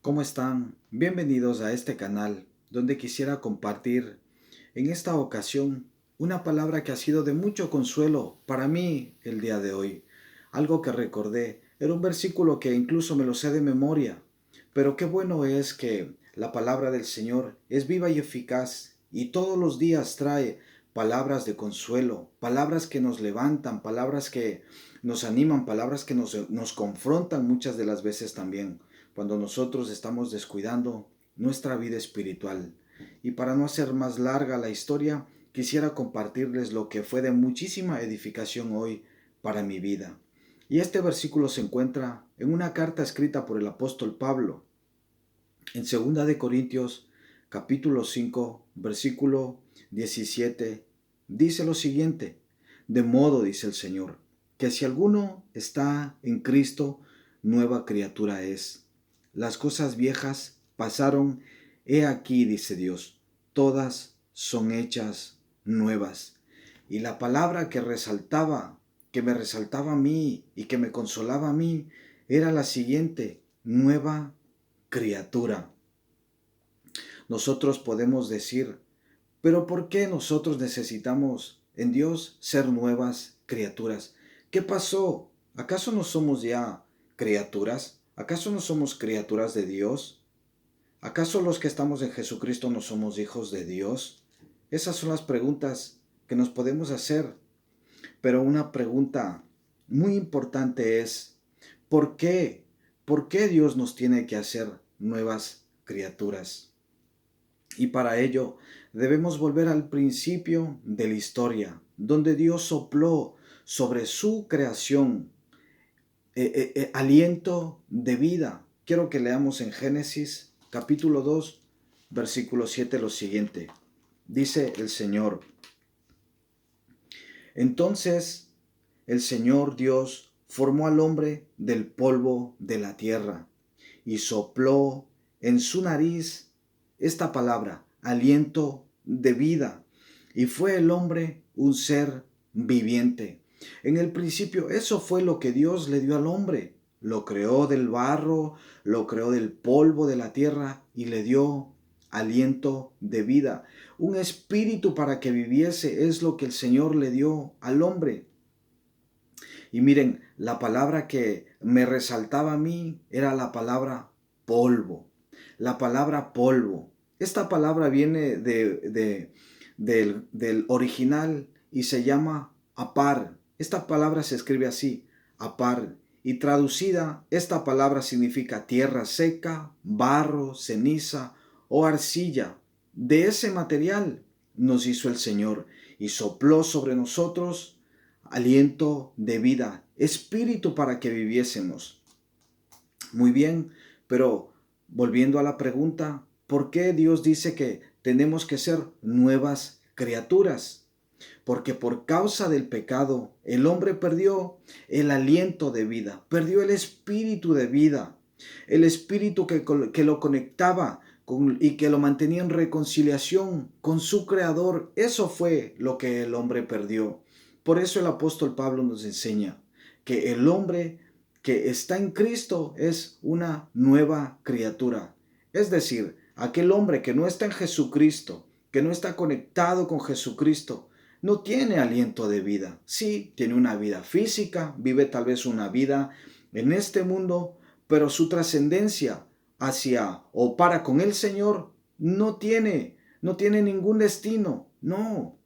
¿Cómo están? Bienvenidos a este canal donde quisiera compartir en esta ocasión una palabra que ha sido de mucho consuelo para mí el día de hoy. Algo que recordé, era un versículo que incluso me lo sé de memoria, pero qué bueno es que la palabra del Señor es viva y eficaz y todos los días trae palabras de consuelo, palabras que nos levantan, palabras que nos animan, palabras que nos confrontan muchas de las veces también cuando nosotros estamos descuidando nuestra vida espiritual. Y para no hacer más larga la historia, quisiera compartirles lo que fue de muchísima edificación hoy para mi vida. Y este versículo se encuentra en una carta escrita por el apóstol Pablo en 2 capítulo 5, versículo 17. Dice lo siguiente: de modo, dice el Señor, que si alguno está en Cristo, nueva criatura es. Las cosas viejas pasaron, he aquí, dice Dios, todas son hechas nuevas. Y la palabra que me resaltaba a mí y que me consolaba a mí, era la siguiente: nueva criatura. Nosotros podemos decir, pero ¿por qué nosotros necesitamos en Dios ser nuevas criaturas? ¿Qué pasó? ¿Acaso no somos ya criaturas? ¿Acaso no somos criaturas de Dios? ¿Acaso los que estamos en Jesucristo no somos hijos de Dios? Esas son las preguntas que nos podemos hacer. Pero una pregunta muy importante es, ¿por qué? ¿Por qué Dios nos tiene que hacer nuevas criaturas? Y para ello debemos volver al principio de la historia, donde Dios sopló sobre su creación aliento de vida. Quiero que leamos en Génesis capítulo 2, versículo 7 lo siguiente. Dice el Señor: entonces el Señor Dios formó al hombre del polvo de la tierra y sopló en su nariz esta palabra, aliento de vida, y fue el hombre un ser viviente. En el principio eso fue lo que Dios le dio al hombre. Lo creó del barro, lo creó del polvo de la tierra y le dio aliento de vida. Un espíritu para que viviese es lo que el Señor le dio al hombre. Y miren, la palabra que me resaltaba a mí era la palabra polvo. La palabra polvo. Esta palabra viene del original y se llama apar. Esta palabra se escribe así, apar. Y traducida, esta palabra significa tierra seca, barro, ceniza o arcilla. De ese material nos hizo el Señor y sopló sobre nosotros aliento de vida, espíritu para que viviésemos. Muy bien, pero volviendo a la pregunta, ¿por qué Dios dice que tenemos que ser nuevas criaturas? Porque por causa del pecado el hombre perdió el aliento de vida, perdió el espíritu de vida, el espíritu que lo conectaba y que lo mantenía en reconciliación con su creador. Eso fue lo que el hombre perdió. Por eso el apóstol Pablo nos enseña que el hombre que está en Cristo es una nueva criatura. Es decir, aquel hombre que no está en Jesucristo, que no está conectado con Jesucristo, no tiene aliento de vida. Sí, tiene una vida física, vive tal vez una vida en este mundo, pero su trascendencia hacia o para con el Señor no tiene ningún destino. No,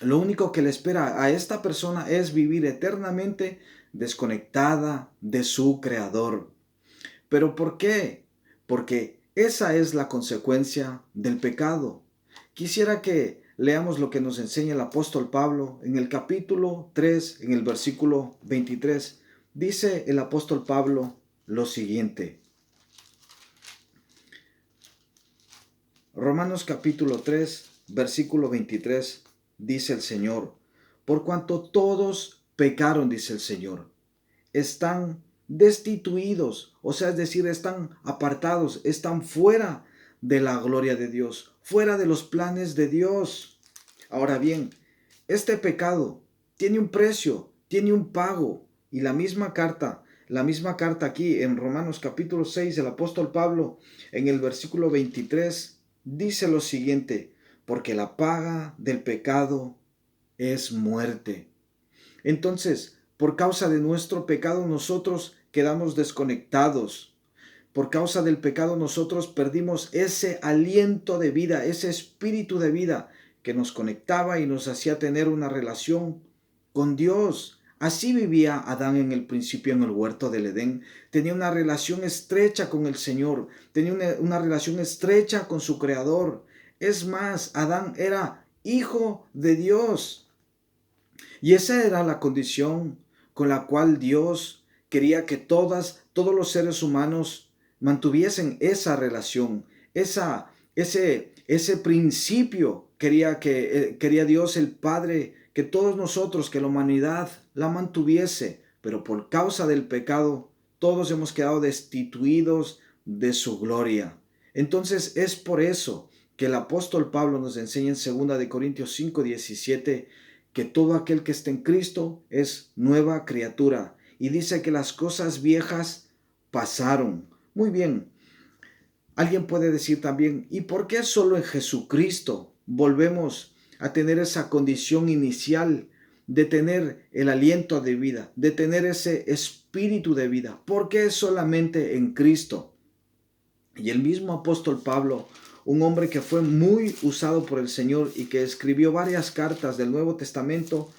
lo único que le espera a esta persona es vivir eternamente desconectada de su Creador. ¿Pero por qué? Porque esa es la consecuencia del pecado. Quisiera que leamos lo que nos enseña el apóstol Pablo en el capítulo 3, en el versículo 23. Dice el apóstol Pablo lo siguiente. Romanos capítulo 3, versículo 23, dice el Señor: por cuanto todos pecaron, dice el Señor, están destituidos, o sea, es decir, están apartados, están fuera de la gloria de Dios, fuera de los planes de Dios. Ahora bien, este pecado tiene un precio, tiene un pago, y la misma carta la misma carta aquí en Romanos capítulo 6, el apóstol Pablo en el versículo 23 dice lo siguiente: porque la paga del pecado es muerte. Entonces, por causa de nuestro pecado nosotros quedamos desconectados. Por causa del pecado nosotros perdimos ese aliento de vida, ese espíritu de vida que nos conectaba y nos hacía tener una relación con Dios. Así vivía Adán en el principio en el huerto del Edén. Tenía una relación estrecha con el Señor, tenía una relación estrecha con su Creador. Es más, Adán era hijo de Dios. Y esa era la condición con la cual Dios quería que todos los seres humanos mantuviesen esa relación, ese principio quería Dios el Padre, que todos nosotros, que la humanidad la mantuviese, pero por causa del pecado, todos hemos quedado destituidos de su gloria. Entonces es por eso que el apóstol Pablo nos enseña en 2 de Corintios 5:17 que todo aquel que está en Cristo es nueva criatura. Y dice que las cosas viejas pasaron. Muy bien. Alguien puede decir también, ¿y por qué solo en Jesucristo volvemos a tener esa condición inicial de tener el aliento de vida, de tener ese espíritu de vida? ¿Por qué solamente en Cristo? Y el mismo apóstol Pablo, un hombre que fue muy usado por el Señor y que escribió varias cartas del Nuevo Testamento,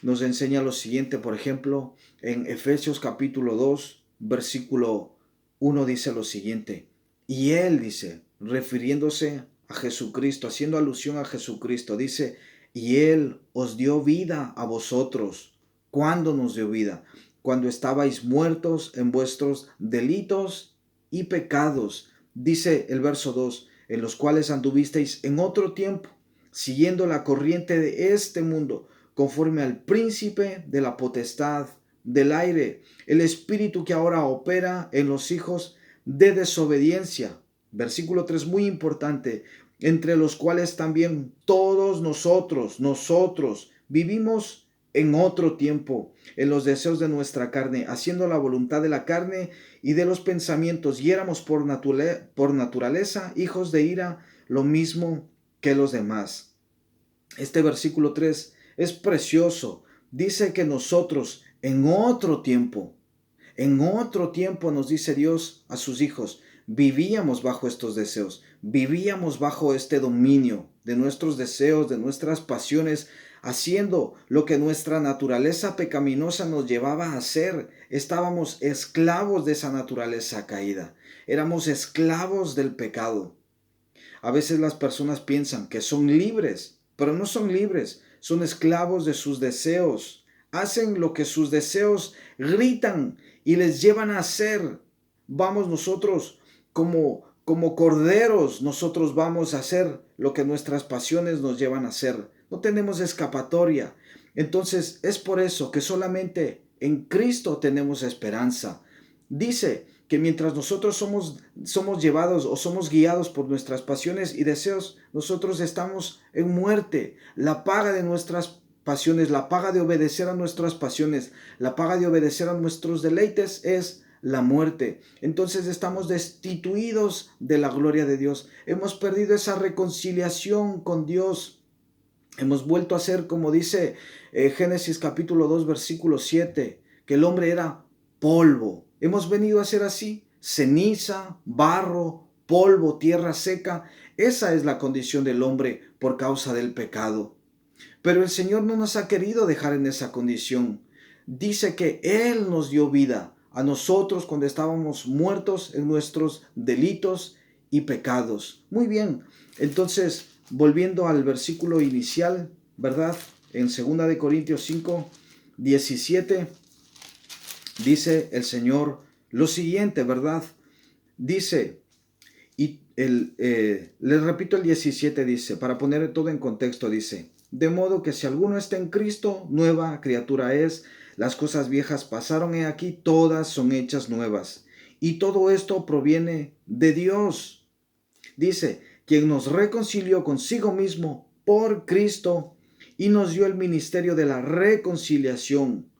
nos enseña lo siguiente. Por ejemplo, en Efesios capítulo 2, versículo 1 dice lo siguiente: y él dice, refiriéndose a Jesucristo, haciendo alusión a Jesucristo, dice, y él os dio vida a vosotros. ¿Cuándo nos dio vida? Cuando estabais muertos en vuestros delitos y pecados. Dice el verso 2, en los cuales anduvisteis en otro tiempo, siguiendo la corriente de este mundo, conforme al príncipe de la potestad del aire, el espíritu que ahora opera en los hijos de desobediencia. Versículo 3, muy importante, entre los cuales también todos nosotros vivimos en otro tiempo, en los deseos de nuestra carne, haciendo la voluntad de la carne y de los pensamientos, y éramos por naturaleza hijos de ira, lo mismo que los demás. Este versículo 3 es precioso. Dice que nosotros en otro tiempo nos dice Dios a sus hijos, vivíamos bajo estos deseos, vivíamos bajo este dominio de nuestros deseos, de nuestras pasiones, haciendo lo que nuestra naturaleza pecaminosa nos llevaba a hacer. Estábamos esclavos de esa naturaleza caída, éramos esclavos del pecado. A veces las personas piensan que son libres, pero no son libres, son esclavos de sus deseos. Hacen lo que sus deseos gritan y les llevan a hacer. Vamos nosotros como corderos, nosotros vamos a hacer lo que nuestras pasiones nos llevan a hacer. No tenemos escapatoria. Entonces es por eso que solamente en Cristo tenemos esperanza. Dice que mientras nosotros somos llevados o somos guiados por nuestras pasiones y deseos, nosotros estamos en muerte. La paga de nuestras pasiones, la paga de obedecer a nuestras pasiones, la paga de obedecer a nuestros deleites es la muerte. Entonces estamos destituidos de la gloria de Dios. Hemos perdido esa reconciliación con Dios. Hemos vuelto a ser, como dice Génesis capítulo 2, versículo 7, que el hombre era polvo. Hemos venido a ser así, ceniza, barro, polvo, tierra seca. Esa es la condición del hombre por causa del pecado. Pero el Señor no nos ha querido dejar en esa condición. Dice que Él nos dio vida a nosotros cuando estábamos muertos en nuestros delitos y pecados. Muy bien, entonces, volviendo al versículo inicial, ¿verdad? En 2 de Corintios 5, 17, dice el Señor lo siguiente, ¿verdad? Dice, les repito el 17, dice, para poner todo en contexto, dice, de modo que si alguno está en Cristo, nueva criatura es, las cosas viejas pasaron, he aquí, todas son hechas nuevas. Y todo esto proviene de Dios. Dice, quien nos reconcilió consigo mismo por Cristo y nos dio el ministerio de la reconciliación,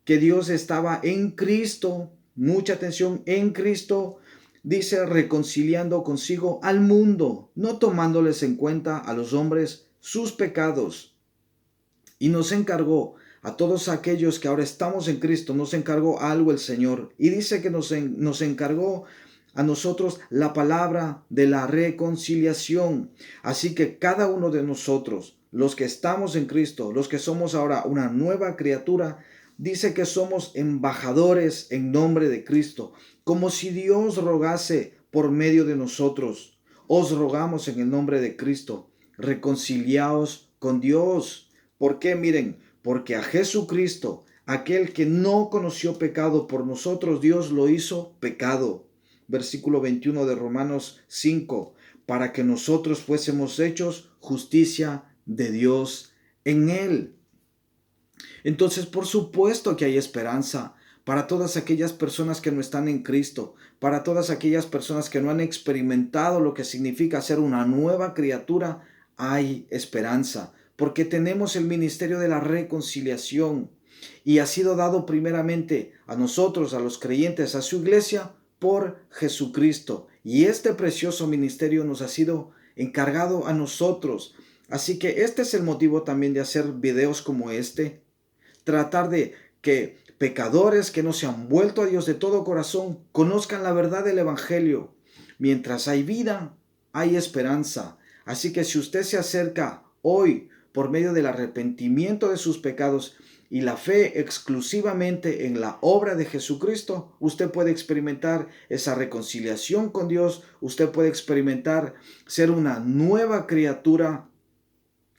que Dios estaba en Cristo mucha atención, en Cristo, dice, reconciliando consigo al mundo, no tomándoles en cuenta a los hombres sus pecados. Y nos encargó a todos aquellos que ahora estamos en Cristo, nos encargó algo el Señor. Y dice que nos encargó a nosotros la palabra de la reconciliación. Así que cada uno de nosotros, los que estamos en Cristo, los que somos ahora una nueva criatura, dice que somos embajadores en nombre de Cristo, como si Dios rogase por medio de nosotros. Os rogamos en el nombre de Cristo, reconciliaos con Dios. ¿Por qué? Miren, porque a Jesucristo, aquel que no conoció pecado, por nosotros Dios lo hizo pecado. Versículo 21 de Romanos 5, para que nosotros fuésemos hechos justicia de Dios en él. Entonces, por supuesto que hay esperanza para todas aquellas personas que no están en Cristo, para todas aquellas personas que no han experimentado lo que significa ser una nueva criatura, hay esperanza, porque tenemos el ministerio de la reconciliación y ha sido dado primeramente a nosotros, a los creyentes, a su iglesia, por Jesucristo. Y este precioso ministerio nos ha sido encargado a nosotros. Así que este es el motivo también de hacer videos como este. Tratar de que pecadores que no se han vuelto a Dios de todo corazón conozcan la verdad del Evangelio. Mientras hay vida, hay esperanza. Así que si usted se acerca hoy por medio del arrepentimiento de sus pecados y la fe exclusivamente en la obra de Jesucristo, usted puede experimentar esa reconciliación con Dios, usted puede experimentar ser una nueva criatura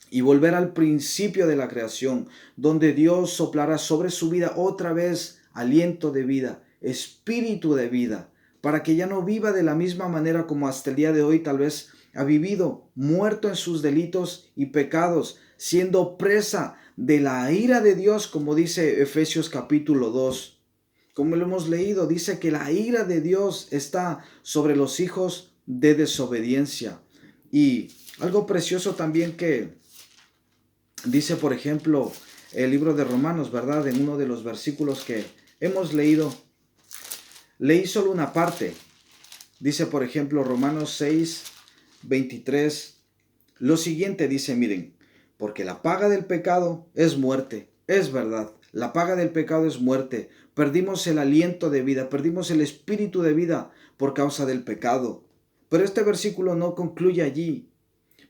y volver al principio de la creación, donde Dios soplará sobre su vida otra vez aliento de vida, espíritu de vida, para que ya no viva de la misma manera como hasta el día de hoy tal vez ha vivido, muerto en sus delitos y pecados, siendo presa de la ira de Dios, como dice Efesios capítulo 2. Como lo hemos leído, dice que la ira de Dios está sobre los hijos de desobediencia. Y algo precioso también que dice, por ejemplo, el libro de Romanos, ¿verdad? En uno de los versículos que hemos leído, leí solo una parte. Dice, por ejemplo, Romanos 6, 23, lo siguiente dice, miren, porque la paga del pecado es muerte, es verdad, la paga del pecado es muerte, perdimos el aliento de vida, perdimos el espíritu de vida por causa del pecado. Pero este versículo no concluye allí.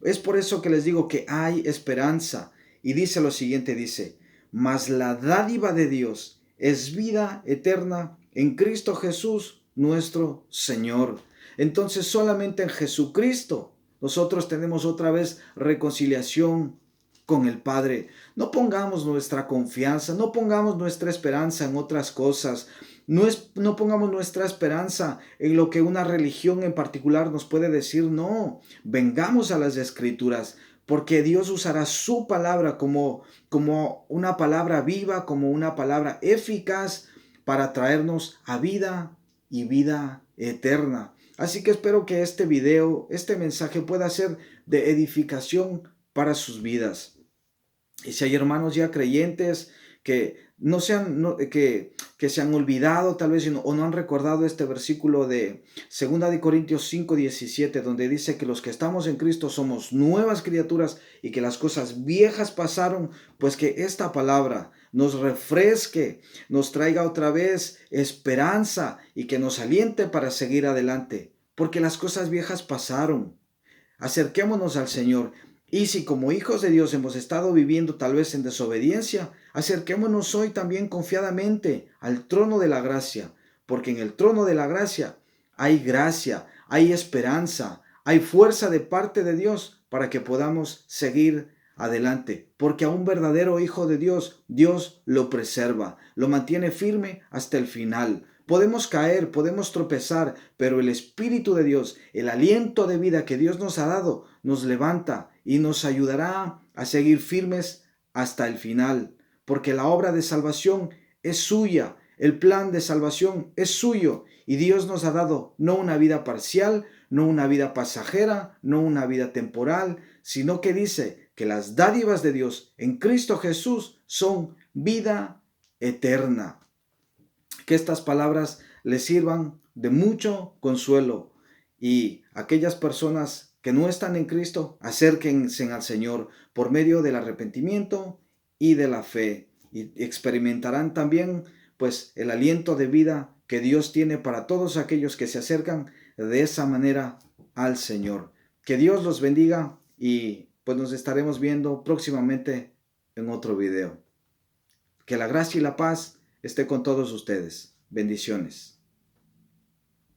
Es por eso que les digo que hay esperanza. Y dice lo siguiente, dice, mas la dádiva de Dios es vida eterna en Cristo Jesús, nuestro Señor. Entonces solamente en Jesucristo nosotros tenemos otra vez reconciliación con el Padre. No pongamos nuestra confianza, no pongamos nuestra esperanza en otras cosas. No pongamos nuestra esperanza en lo que una religión en particular nos puede decir. No, vengamos a las Escrituras, porque Dios usará su palabra como una palabra viva, como una palabra eficaz para traernos a vida y vida eterna. Así que espero que este video, este mensaje pueda ser de edificación para sus vidas. Y si hay hermanos ya creyentes que que se han olvidado tal vez o no han recordado este versículo de 2 Corintios 5:17, donde dice que los que estamos en Cristo somos nuevas criaturas y que las cosas viejas pasaron, pues que esta palabra nos refresque, nos traiga otra vez esperanza y que nos aliente para seguir adelante, porque las cosas viejas pasaron. Acerquémonos al Señor. Y si como hijos de Dios hemos estado viviendo tal vez en desobediencia, acerquémonos hoy también confiadamente al trono de la gracia, porque en el trono de la gracia, hay esperanza, hay fuerza de parte de Dios para que podamos seguir adelante, porque a un verdadero hijo de Dios, Dios lo preserva, lo mantiene firme hasta el final. Podemos caer, podemos tropezar, pero el Espíritu de Dios, el aliento de vida que Dios nos ha dado, nos levanta y nos ayudará a seguir firmes hasta el final, porque la obra de salvación es suya, el plan de salvación es suyo, y Dios nos ha dado no una vida parcial, no una vida pasajera, no una vida temporal, sino que dice que las dádivas de Dios en Cristo Jesús son vida eterna. Que estas palabras les sirvan de mucho consuelo. Y aquellas personas que no están en Cristo, acérquense al Señor por medio del arrepentimiento y de la fe. Y experimentarán también pues el aliento de vida que Dios tiene para todos aquellos que se acercan de esa manera al Señor. Que Dios los bendiga y pues nos estaremos viendo próximamente en otro video. Que la gracia y la paz esté con todos ustedes. Bendiciones.